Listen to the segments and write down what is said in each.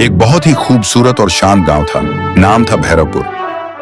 एक बहुत ही खूबसूरत और शांत गांव था। नाम था भैरवपुर।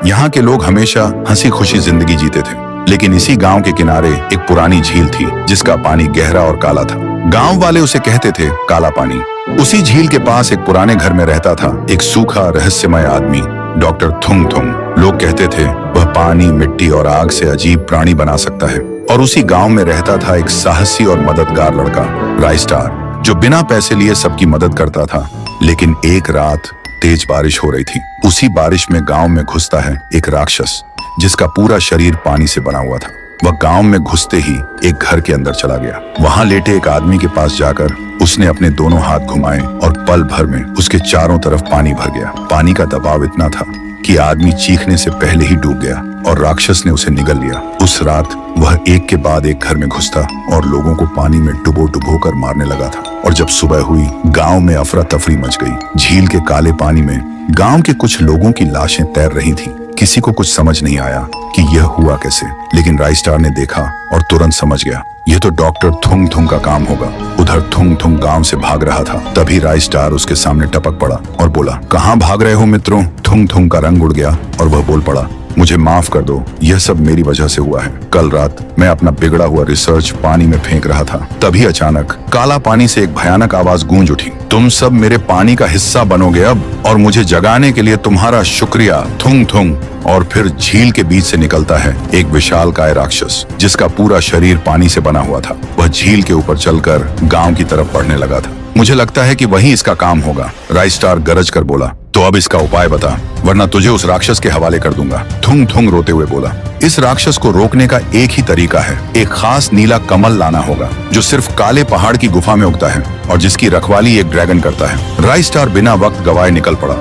यहाँ के लोग हमेशा हंसी खुशी जिंदगी जीते थे। लेकिन इसी गांव के किनारे एक पुरानी झील थी जिसका पानी गहरा और काला था। गांव वाले उसे कहते थे काला पानी। उसी झील के पास एक पुराने घर में रहता था एक सूखा रहस्यमय आदमी, डॉक्टर थुंग थुंग। लोग कहते थे वह पानी, मिट्टी और आग से अजीब प्राणी बना सकता है। और उसी गांव में रहता था एक साहसी और मददगार लड़का, राइस्टार, जो बिना पैसे लिए सबकी मदद करता था। लेकिन एक रात तेज बारिश हो रही थी। उसी बारिश में गांव में घुसता है एक राक्षस जिसका पूरा शरीर पानी से बना हुआ था। वह गांव में घुसते ही एक घर के अंदर चला गया। वहां लेटे एक आदमी के पास जाकर उसने अपने दोनों हाथ घुमाए और पल भर में उसके चारों तरफ पानी भर गया। पानी का दबाव इतना था कि आदमी चीखने से पहले ही डूब गया और राक्षस ने उसे निगल लिया। उस रात वह एक के बाद एक घर में घुसता और लोगों को पानी में डुबो डुबो कर मारने लगा था। और जब सुबह हुई, गांव में अफरा तफरी मच गई। झील के काले पानी में गांव के कुछ लोगों की लाशें तैर रही थीं। किसी को कुछ समझ नहीं आया कि यह हुआ कैसे, लेकिन राइस्टार ने देखा और तुरंत समझ गया यह तो डॉक्टर थुंग थुंग का काम होगा। उधर थुंग थुंग गांव से भाग रहा था। तभी राइस्टार उसके सामने टपक पड़ा और बोला, कहाँ भाग रहे हो मित्रों? थुंग थुंग का रंग उड़ गया और वह बोल पड़ा, मुझे माफ कर दो, यह सब मेरी वजह से हुआ है। कल रात मैं अपना बिगड़ा हुआ रिसर्च पानी में फेंक रहा था। तभी अचानक काला पानी से एक भयानक आवाज गूंज उठी, तुम सब मेरे पानी का हिस्सा बनोगे अब, और मुझे जगाने के लिए तुम्हारा शुक्रिया, थुंग थुंग। और फिर झील के बीच से निकलता है एक विशालकाय राक्षस जिसका पूरा शरीर पानी से बना हुआ था। वह झील के ऊपर चलकर गांव की तरफ बढ़ने लगा था। मुझे लगता है कि वही इसका काम होगा, राइस्टार गरज कर बोला। तो अब इसका उपाय बता, वरना तुझे उस राक्षस के हवाले कर दूंगा। थुंग थुंग रोते हुए बोला, इस राक्षस को रोकने का एक ही तरीका है। एक खास नीला कमल लाना होगा जो सिर्फ काले पहाड़ की गुफा में उगता है और जिसकी रखवाली एक ड्रैगन करता है। राइस्टार बिना वक्त गवाए निकल पड़ा।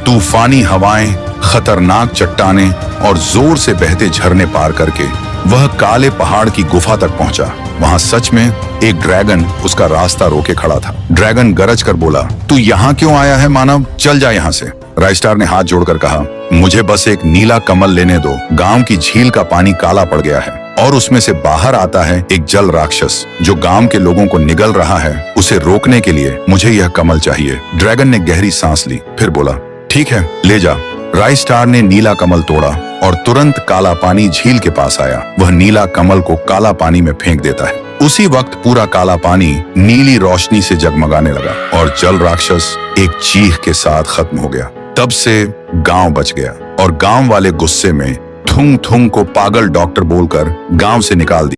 तूफानी हवाएं, खतरनाक चट्टानें और जोर से बहते झरने पार करके वह काले पहाड़ की गुफा तक पहुंचा। वहां सच में एक ड्रैगन उसका रास्ता रोके खड़ा था। ड्रैगन गरज कर बोला, तू यहाँ क्यों आया है मानव? चल जा यहाँ से। राइस्टार ने हाथ जोड़कर कहा, मुझे बस एक नीला कमल लेने दो। गांव की झील का पानी काला पड़ गया है और उसमें से बाहर आता है एक जल राक्षस जो गांव के लोगों को निगल रहा है। उसे रोकने के लिए मुझे यह कमल चाहिए। ड्रैगन ने गहरी सांस ली, फिर बोला, ठीक है, ले जा। राइस्टार ने नीला कमल तोड़ा और तुरंत काला पानी झील के पास आया। वह नीला कमल को काला पानी में फेंक देता है। उसी वक्त पूरा काला पानी नीली रोशनी से जगमगाने लगा और जल राक्षस एक चीख के साथ खत्म हो गया। तब से गांव बच गया और गांव वाले गुस्से में थुंग थुंग को पागल डॉक्टर बोलकर गांव से निकाल दिया।